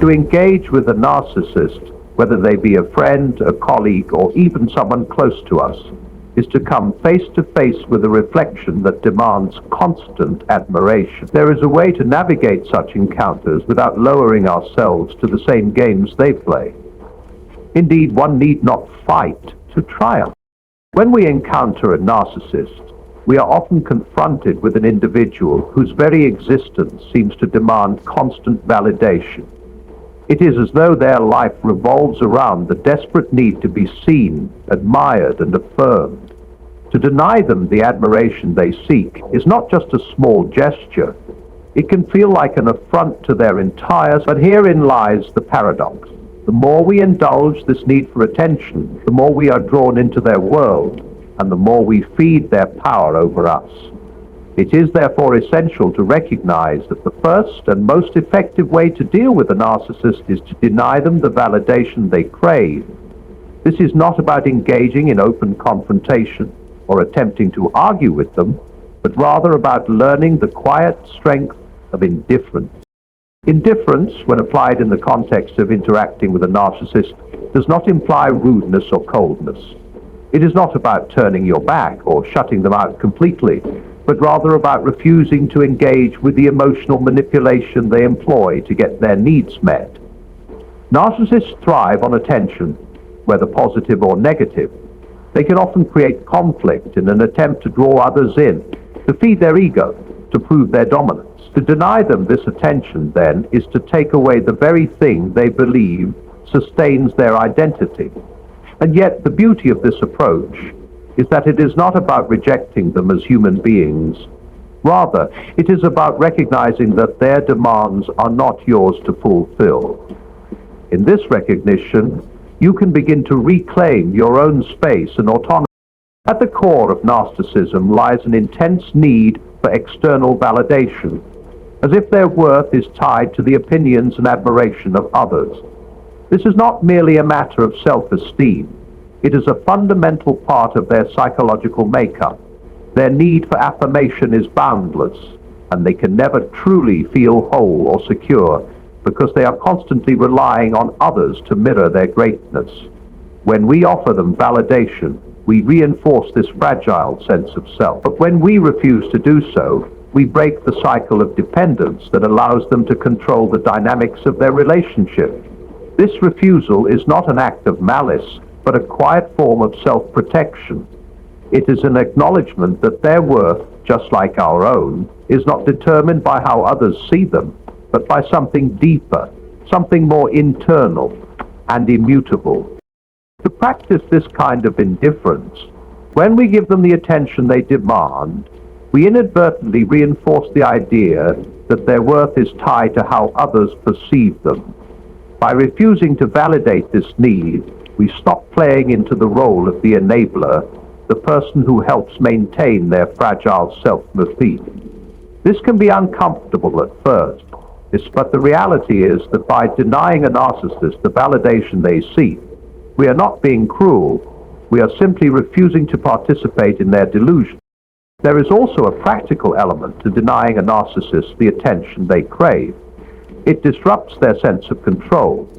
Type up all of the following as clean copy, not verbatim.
To engage with a narcissist, whether they be a friend, a colleague, or even someone close to us, is to come face to face with a reflection that demands constant admiration. There is a way to navigate such encounters without lowering ourselves to the same games they play. Indeed, one need not fight to triumph. When we encounter a narcissist, we are often confronted with an individual whose very existence seems to demand constant validation. It is as though their life revolves around the desperate need to be seen, admired, and affirmed. To deny them the admiration they seek is not just a small gesture. It can feel like an affront to their entire... But herein lies the paradox. The more we indulge this need for attention, the more we are drawn into their world, and the more we feed their power over us. It is therefore essential to recognize that the first and most effective way to deal with a narcissist is to deny them the validation they crave. This is not about engaging in open confrontation or attempting to argue with them, but rather about learning the quiet strength of indifference. Indifference, when applied in the context of interacting with a narcissist, does not imply rudeness or coldness. It is not about turning your back or shutting them out completely, but rather about refusing to engage with the emotional manipulation they employ to get their needs met. Narcissists thrive on attention, whether positive or negative. They can often create conflict in an attempt to draw others in, to feed their ego, to prove their dominance. To deny them this attention, then, is to take away the very thing they believe sustains their identity. And yet, the beauty of this approach is that it is not about rejecting them as human beings. Rather, it is about recognizing that their demands are not yours to fulfill. In this recognition, you can begin to reclaim your own space and autonomy. At the core of narcissism lies an intense need for external validation, as if their worth is tied to the opinions and admiration of others. This is not merely a matter of self-esteem. It is a fundamental part of their psychological makeup. Their need for affirmation is boundless, and they can never truly feel whole or secure because they are constantly relying on others to mirror their greatness. When we offer them validation, we reinforce this fragile sense of self. But when we refuse to do so, we break the cycle of dependence that allows them to control the dynamics of their relationship. This refusal is not an act of malice, but a quiet form of self-protection. It is an acknowledgement that their worth, just like our own, is not determined by how others see them, but by something deeper, something more internal and immutable. To practice this kind of indifference, when we give them the attention they demand, we inadvertently reinforce the idea that their worth is tied to how others perceive them. By refusing to validate this need, we stop playing into the role of the enabler, the person who helps maintain their fragile self-mythe. This can be uncomfortable at first, but the reality is that by denying a narcissist the validation they seek, we are not being cruel, we are simply refusing to participate in their delusion. There is also a practical element to denying a narcissist the attention they crave. It disrupts their sense of control.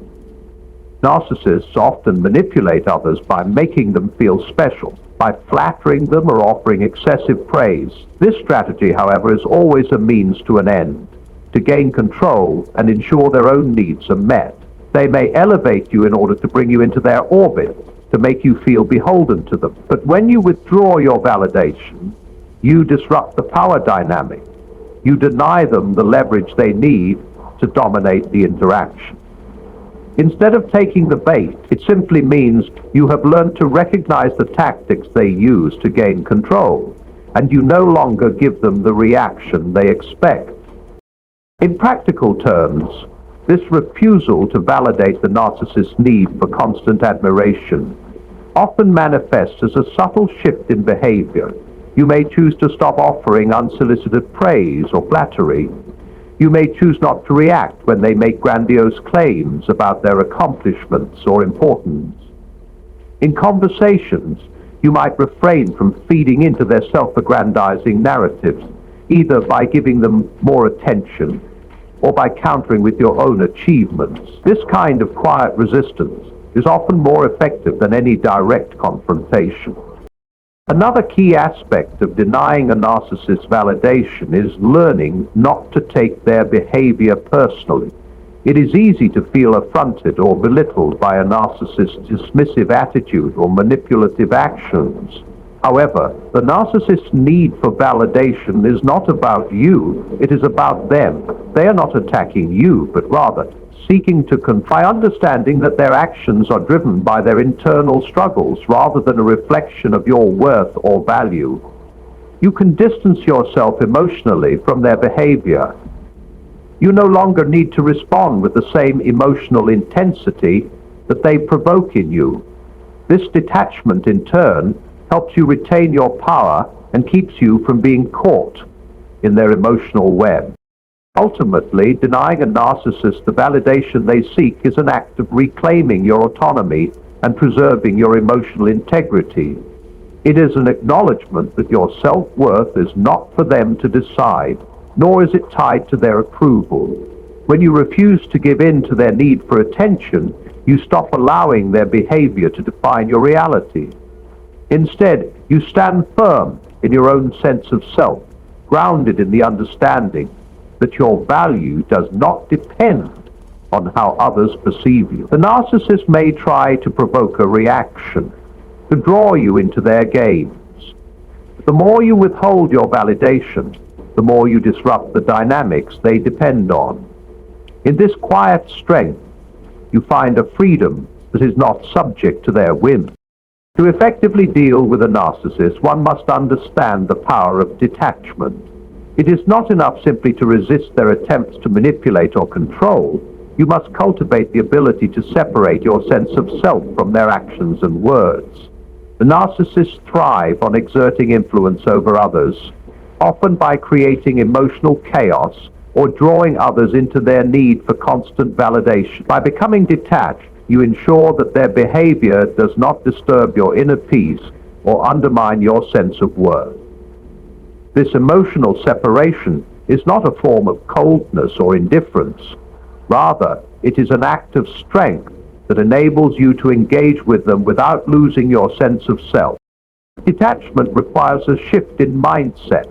Narcissists often manipulate others by making them feel special, by flattering them or offering excessive praise. This strategy, however, is always a means to an end, to gain control and ensure their own needs are met. They may elevate you in order to bring you into their orbit, to make you feel beholden to them. But when you withdraw your validation, you disrupt the power dynamic. You deny them the leverage they need to dominate the interaction. Instead of taking the bait, it simply means you have learned to recognize the tactics they use to gain control, and you no longer give them the reaction they expect. In practical terms, this refusal to validate the narcissist's need for constant admiration often manifests as a subtle shift in behavior. You may choose to stop offering unsolicited praise or flattery. You may choose not to react when they make grandiose claims about their accomplishments or importance. In conversations, you might refrain from feeding into their self-aggrandizing narratives, either by giving them more attention or by countering with your own achievements. This kind of quiet resistance is often more effective than any direct confrontation. Another key aspect of denying a narcissist's validation is learning not to take their behavior personally. It is easy to feel affronted or belittled by a narcissist's dismissive attitude or manipulative actions. However, the narcissist's need for validation is not about you, it is about them. They are not attacking you, but rather seeking to by understanding that their actions are driven by their internal struggles rather than a reflection of your worth or value. You can distance yourself emotionally from their behavior. You no longer need to respond with the same emotional intensity that they provoke in you. This detachment, in turn, helps you retain your power and keeps you from being caught in their emotional web. Ultimately, denying a narcissist the validation they seek is an act of reclaiming your autonomy and preserving your emotional integrity. It is an acknowledgement that your self-worth is not for them to decide, nor is it tied to their approval. When you refuse to give in to their need for attention, you stop allowing their behavior to define your reality. Instead, you stand firm in your own sense of self, grounded in the understanding that your value does not depend on how others perceive you. The narcissist may try to provoke a reaction, to draw you into their games. The more you withhold your validation, the more you disrupt the dynamics they depend on. In this quiet strength, you find a freedom that is not subject to their whims. To effectively deal with a narcissist, one must understand the power of detachment. It is not enough simply to resist their attempts to manipulate or control. You must cultivate the ability to separate your sense of self from their actions and words. The narcissists thrive on exerting influence over others, often by creating emotional chaos or drawing others into their need for constant validation. By becoming detached, you ensure that their behavior does not disturb your inner peace or undermine your sense of worth. This emotional separation is not a form of coldness or indifference. Rather, it is an act of strength that enables you to engage with them without losing your sense of self. Detachment requires a shift in mindset.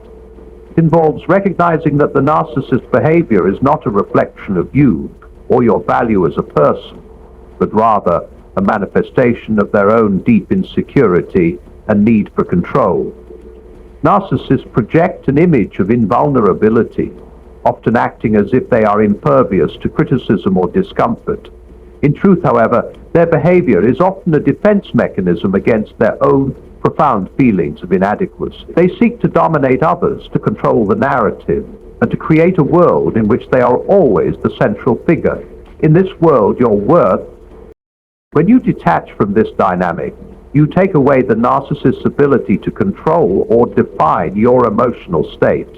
It involves recognizing that the narcissist's behavior is not a reflection of you or your value as a person, but rather a manifestation of their own deep insecurity and need for control. Narcissists project an image of invulnerability, often acting as if they are impervious to criticism or discomfort. In truth, however, their behavior is often a defense mechanism against their own profound feelings of inadequacy. They seek to dominate others, to control the narrative, and to create a world in which they are always the central figure. In this world, your worth. When you detach from this dynamic, you take away the narcissist's ability to control or define your emotional state.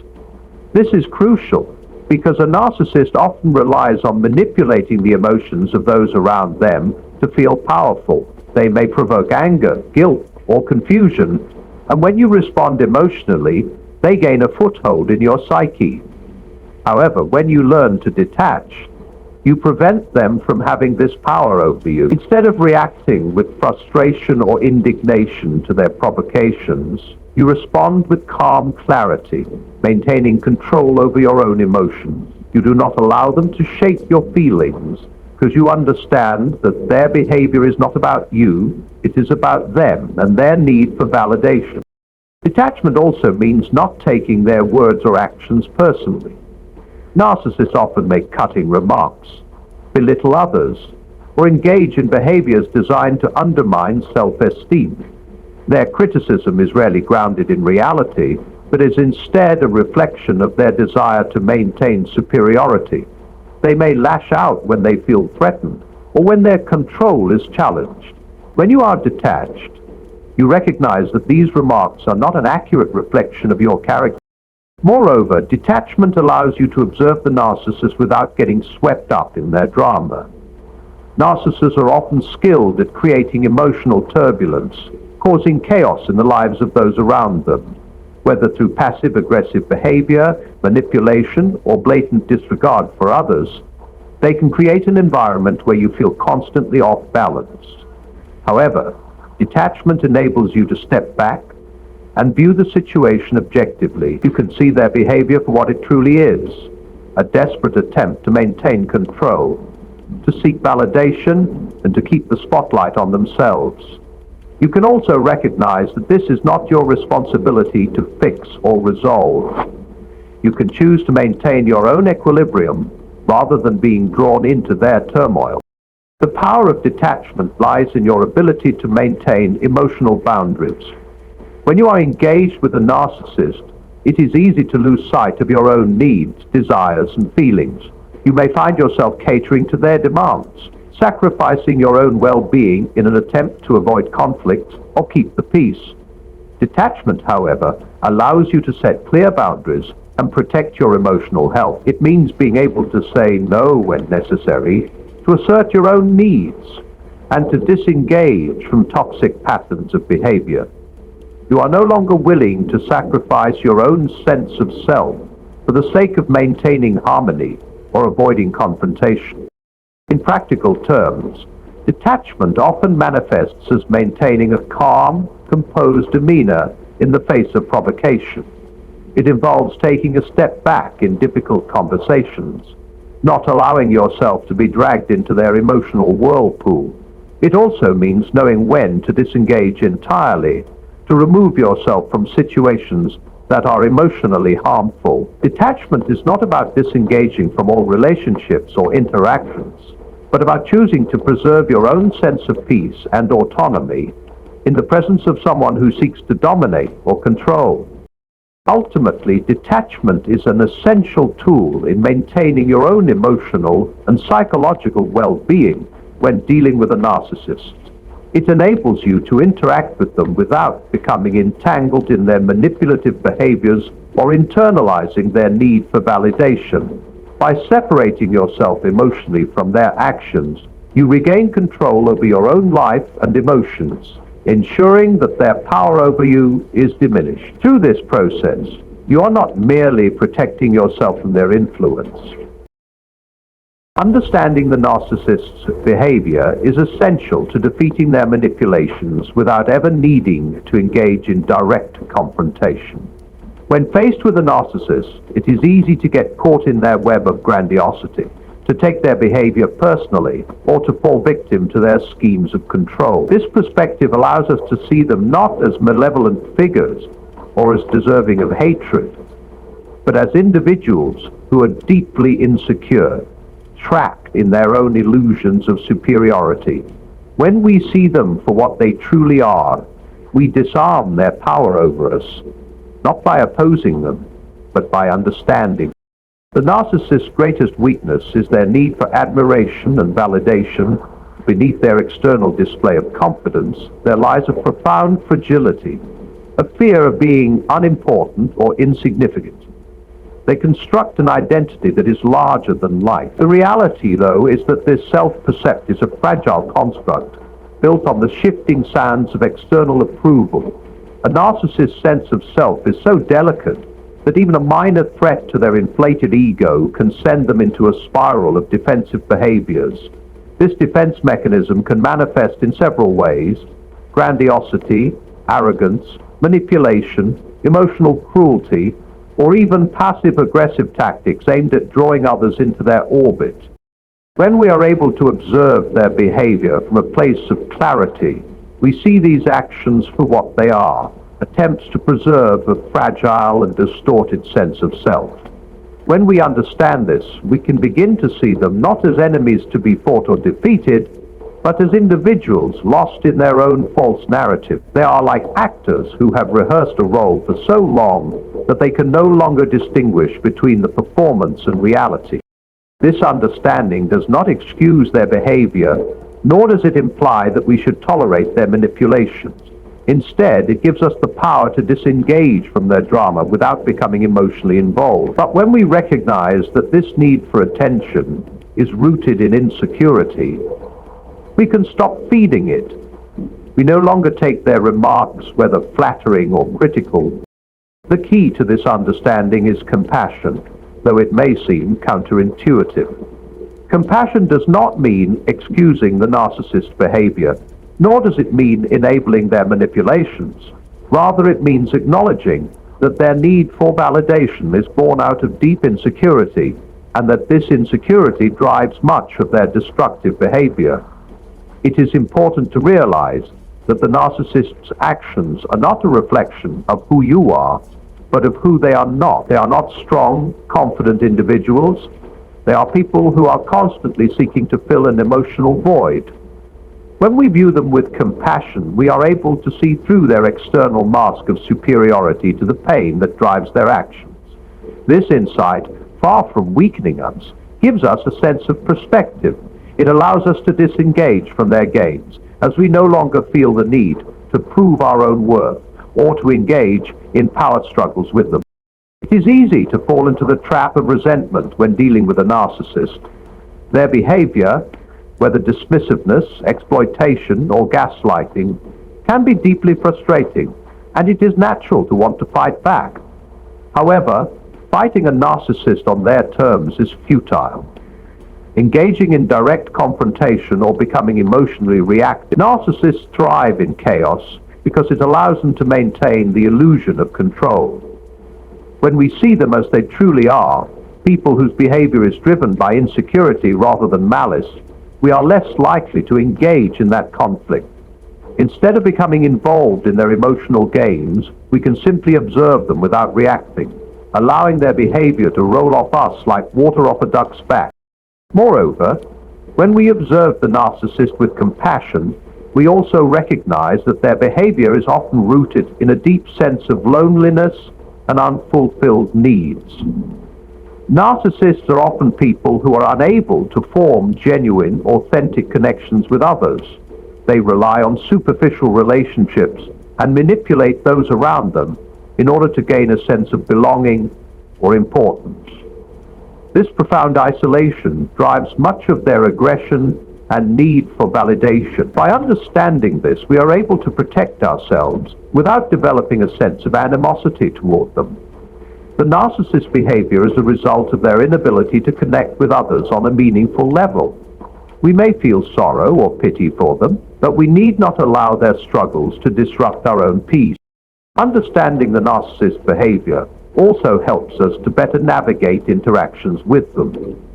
This is crucial because a narcissist often relies on manipulating the emotions of those around them to feel powerful. They may provoke anger, guilt, or confusion, and when you respond emotionally, they gain a foothold in your psyche. However, when you learn to detach, you prevent them from having this power over you. Instead of reacting with frustration or indignation to their provocations, you respond with calm clarity, maintaining control over your own emotions. You do not allow them to shape your feelings, because you understand that their behavior is not about you, it is about them and their need for validation. Detachment also means not taking their words or actions personally. Narcissists often make cutting remarks, belittle others, or engage in behaviors designed to undermine self-esteem. Their criticism is rarely grounded in reality, but is instead a reflection of their desire to maintain superiority. They may lash out when they feel threatened, or when their control is challenged. When you are detached, you recognize that these remarks are not an accurate reflection of your character. Moreover, detachment allows you to observe the narcissist without getting swept up in their drama. Narcissists are often skilled at creating emotional turbulence, causing chaos in the lives of those around them. whether through passive-aggressive behavior, manipulation, or blatant disregard for others, they can create an environment where you feel constantly off balance. However, detachment enables you to step back and view the situation objectively. You can see their behavior for what it truly is, a desperate attempt to maintain control, to seek validation, and to keep the spotlight on themselves. You can also recognize that this is not your responsibility to fix or resolve. You can choose to maintain your own equilibrium rather than being drawn into their turmoil. The power of detachment lies in your ability to maintain emotional boundaries. When you are engaged with a narcissist, it is easy to lose sight of your own needs, desires, and feelings. You may find yourself catering to their demands, sacrificing your own well-being in an attempt to avoid conflict or keep the peace. Detachment, however, allows you to set clear boundaries and protect your emotional health. It means being able to say no when necessary, to assert your own needs, and to disengage from toxic patterns of behavior. You are no longer willing to sacrifice your own sense of self for the sake of maintaining harmony or avoiding confrontation. In practical terms, detachment often manifests as maintaining a calm, composed demeanor in the face of provocation. It involves taking a step back in difficult conversations, not allowing yourself to be dragged into their emotional whirlpool. It also means knowing when to disengage entirely, to remove yourself from situations that are emotionally harmful. Detachment is not about disengaging from all relationships or interactions, but about choosing to preserve your own sense of peace and autonomy in the presence of someone who seeks to dominate or control. Ultimately, detachment is an essential tool in maintaining your own emotional and psychological well-being when dealing with a narcissist. It enables you to interact with them without becoming entangled in their manipulative behaviors or internalizing their need for validation. By separating yourself emotionally from their actions, you regain control over your own life and emotions, ensuring that their power over you is diminished. Through this process, you are not merely protecting yourself from their influence. Understanding the narcissist's behavior is essential to defeating their manipulations without ever needing to engage in direct confrontation. When faced with a narcissist, it is easy to get caught in their web of grandiosity, to take their behavior personally, or to fall victim to their schemes of control. This perspective allows us to see them not as malevolent figures or as deserving of hatred, but as individuals who are deeply insecure, trapped in their own illusions of superiority. When we see them for what they truly are, we disarm their power over us, not by opposing them, but by understanding. The narcissist's greatest weakness is their need for admiration and validation. Beneath their external display of confidence, there lies a profound fragility, a fear of being unimportant or insignificant. They construct an identity that is larger than life. The reality, though, is that this self-percept is a fragile construct built on the shifting sands of external approval. A narcissist's sense of self is so delicate that even a minor threat to their inflated ego can send them into a spiral of defensive behaviors. This defense mechanism can manifest in several ways: grandiosity, arrogance, manipulation, emotional cruelty, or even passive-aggressive tactics aimed at drawing others into their orbit. When we are able to observe their behavior from a place of clarity, we see these actions for what they are: attempts to preserve a fragile and distorted sense of self. When we understand this, we can begin to see them not as enemies to be fought or defeated, but as individuals lost in their own false narrative. They are like actors who have rehearsed a role for so long that they can no longer distinguish between the performance and reality. This understanding does not excuse their behavior, nor does it imply that we should tolerate their manipulations. Instead, it gives us the power to disengage from their drama without becoming emotionally involved. But when we recognize that this need for attention is rooted in insecurity, we can stop feeding it. We no longer take their remarks, whether flattering or critical, The key to this understanding is compassion, though it may seem counterintuitive. Compassion does not mean excusing the narcissist's behavior, nor does it mean enabling their manipulations. Rather, it means acknowledging that their need for validation is born out of deep insecurity, and that this insecurity drives much of their destructive behavior. It is important to realize that the narcissist's actions are not a reflection of who you are, but of who they are not. They are not strong, confident individuals. They are people who are constantly seeking to fill an emotional void. When we view them with compassion, we are able to see through their external mask of superiority to the pain that drives their actions. This insight, far from weakening us, gives us a sense of perspective. It allows us to disengage from their games, as we no longer feel the need to prove our own worth or to engage in power struggles with them. It is easy to fall into the trap of resentment when dealing with a narcissist. Their behavior, whether dismissiveness, exploitation, or gaslighting, can be deeply frustrating, and it is natural to want to fight back. However, fighting a narcissist on their terms is futile. Engaging in direct confrontation or becoming emotionally reactive, narcissists thrive in chaos because it allows them to maintain the illusion of control. When we see them as they truly are, people whose behavior is driven by insecurity rather than malice, we are less likely to engage in that conflict. Instead of becoming involved in their emotional games, we can simply observe them without reacting, allowing their behavior to roll off us like water off a duck's back. Moreover, when we observe the narcissist with compassion, we also recognize that their behavior is often rooted in a deep sense of loneliness and unfulfilled needs. Narcissists are often people who are unable to form genuine, authentic connections with others. They rely on superficial relationships and manipulate those around them in order to gain a sense of belonging or importance. This profound isolation drives much of their aggression and need for validation. By understanding this, we are able to protect ourselves without developing a sense of animosity toward them. The narcissist's behavior is a result of their inability to connect with others on a meaningful level. We may feel sorrow or pity for them, but we need not allow their struggles to disrupt our own peace. Understanding the narcissist's behavior also helps us to better navigate interactions with them.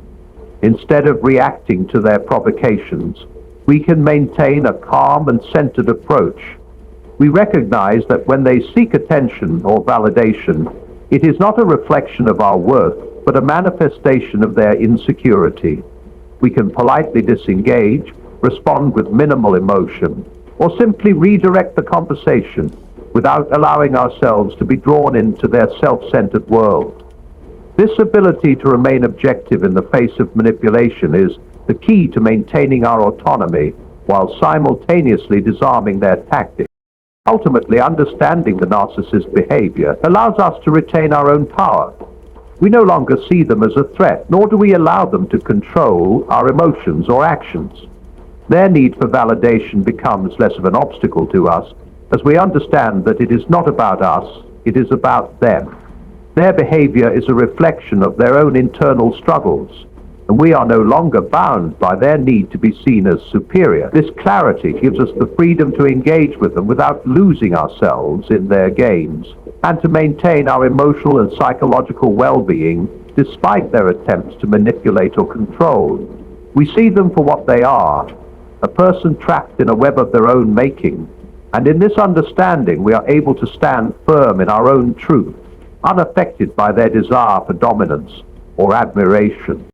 Instead of reacting to their provocations, we can maintain a calm and centered approach. We recognize that when they seek attention or validation, it is not a reflection of our worth, but a manifestation of their insecurity. We can politely disengage, respond with minimal emotion, or simply redirect the conversation without allowing ourselves to be drawn into their self-centered world. This ability to remain objective in the face of manipulation is the key to maintaining our autonomy while simultaneously disarming their tactics. Ultimately, understanding the narcissist's behavior allows us to retain our own power. We no longer see them as a threat, nor do we allow them to control our emotions or actions. Their need for validation becomes less of an obstacle to us, as we understand that it is not about us, it is about them. Their behavior is a reflection of their own internal struggles, and we are no longer bound by their need to be seen as superior. This clarity gives us the freedom to engage with them without losing ourselves in their games, and to maintain our emotional and psychological well-being despite their attempts to manipulate or control. We see them for what they are, a person trapped in a web of their own making, and in this understanding we are able to stand firm in our own truth, unaffected by their desire for dominance or admiration.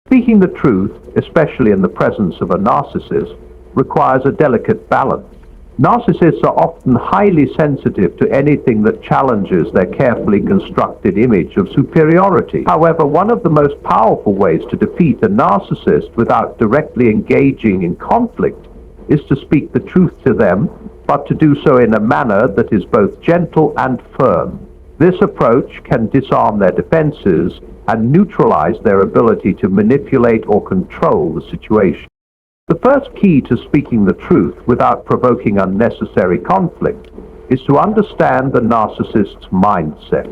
Speaking the truth, especially in the presence of a narcissist, requires a delicate balance. Narcissists are often highly sensitive to anything that challenges their carefully constructed image of superiority. However, one of the most powerful ways to defeat a narcissist without directly engaging in conflict is to speak the truth to them, but to do so in a manner that is both gentle and firm. This approach can disarm their defenses and neutralize their ability to manipulate or control the situation. The first key to speaking the truth without provoking unnecessary conflict is to understand the narcissist's mindset.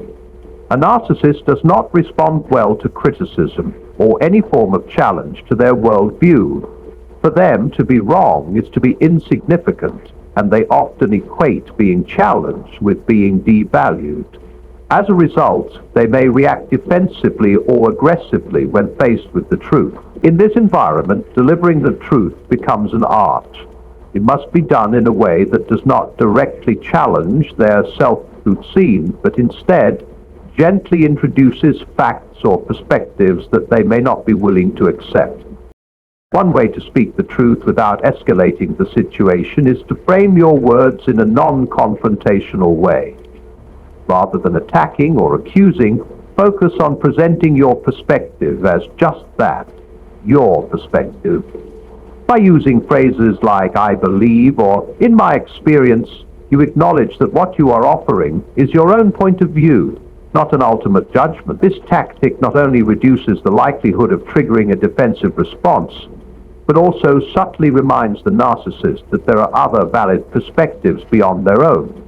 A narcissist does not respond well to criticism or any form of challenge to their worldview. For them, to be wrong is to be insignificant, and they often equate being challenged with being devalued. As a result, they may react defensively or aggressively when faced with the truth. In this environment, delivering the truth becomes an art. It must be done in a way that does not directly challenge their self-routine, but instead gently introduces facts or perspectives that they may not be willing to accept. One way to speak the truth without escalating the situation is to frame your words in a non-confrontational way. Rather than attacking or accusing, focus on presenting your perspective as just that, your perspective. By using phrases like "I believe" or "in my experience," you acknowledge that what you are offering is your own point of view, not an ultimate judgment. This tactic not only reduces the likelihood of triggering a defensive response, but also subtly reminds the narcissist that there are other valid perspectives beyond their own.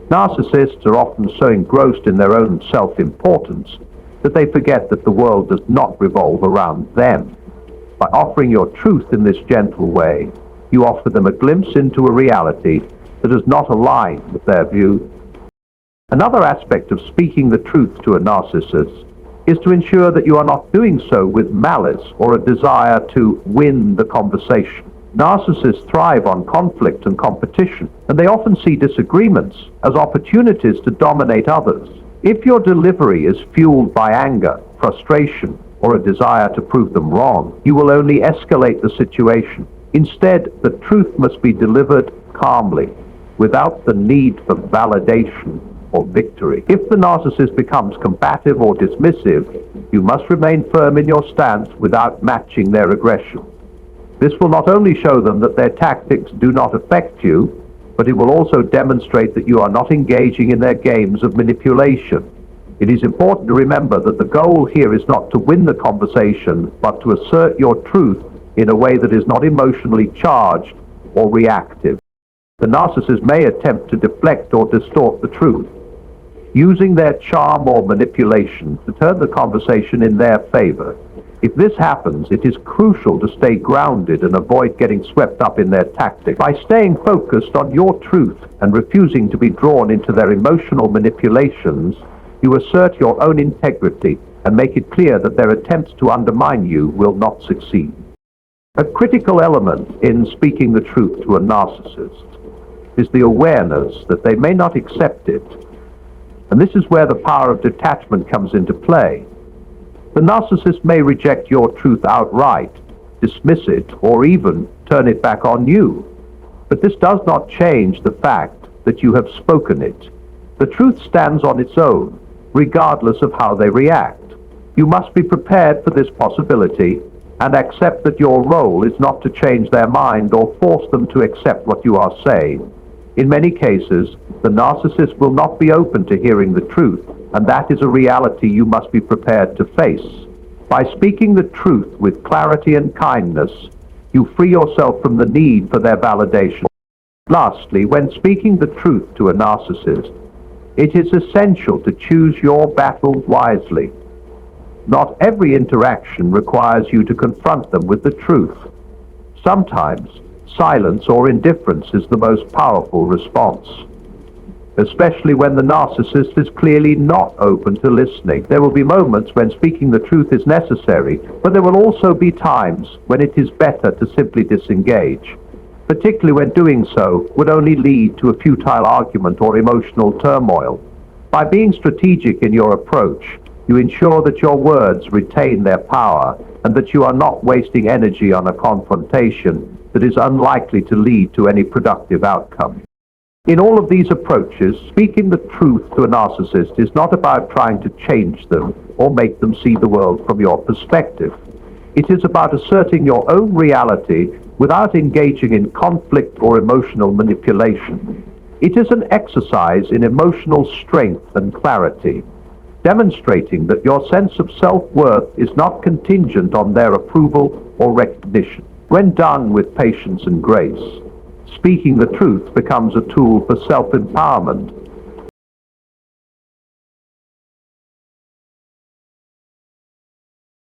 Narcissists are often so engrossed in their own self-importance that they forget that the world does not revolve around them. By offering your truth in this gentle way, you offer them a glimpse into a reality that is not aligned with their view. Another aspect of speaking the truth to a narcissist is to ensure that you are not doing so with malice or a desire to win the conversation. Narcissists thrive on conflict and competition, and they often see disagreements as opportunities to dominate others. If your delivery is fueled by anger, frustration, or a desire to prove them wrong, you will only escalate the situation. Instead, the truth must be delivered calmly, without the need for validation or victory. If the narcissist becomes combative or dismissive, you must remain firm in your stance without matching their aggression. This will not only show them that their tactics do not affect you, but it will also demonstrate that you are not engaging in their games of manipulation. It is important to remember that the goal here is not to win the conversation, but to assert your truth in a way that is not emotionally charged or reactive. The narcissist may attempt to deflect or distort the truth, using their charm or manipulation to turn the conversation in their favor. If this happens, it is crucial to stay grounded and avoid getting swept up in their tactics. By staying focused on your truth and refusing to be drawn into their emotional manipulations, you assert your own integrity and make it clear that their attempts to undermine you will not succeed. A critical element in speaking the truth to a narcissist is the awareness that they may not accept it. And this is where the power of detachment comes into play. The narcissist may reject your truth outright, dismiss it, or even turn it back on you. But this does not change the fact that you have spoken it. The truth stands on its own, regardless of how they react. You must be prepared for this possibility and accept that your role is not to change their mind or force them to accept what you are saying. In many cases, the narcissist will not be open to hearing the truth, and that is a reality you must be prepared to face. By speaking the truth with clarity and kindness, you free yourself from the need for their validation. Lastly, when speaking the truth to a narcissist, it is essential to choose your battles wisely. Not every interaction requires you to confront them with the truth. Sometimes, silence or indifference is the most powerful response, especially when the narcissist is clearly not open to listening. There will be moments when speaking the truth is necessary, but there will also be times when it is better to simply disengage, particularly when doing so would only lead to a futile argument or emotional turmoil. By being strategic in your approach, you ensure that your words retain their power and that you are not wasting energy on a confrontation that is unlikely to lead to any productive outcome. In all of these approaches, speaking the truth to a narcissist is not about trying to change them or make them see the world from your perspective. It is about asserting your own reality without engaging in conflict or emotional manipulation. It is an exercise in emotional strength and clarity, demonstrating that your sense of self-worth is not contingent on their approval or recognition. When done with patience and grace, Speaking the truth becomes a tool for self-empowerment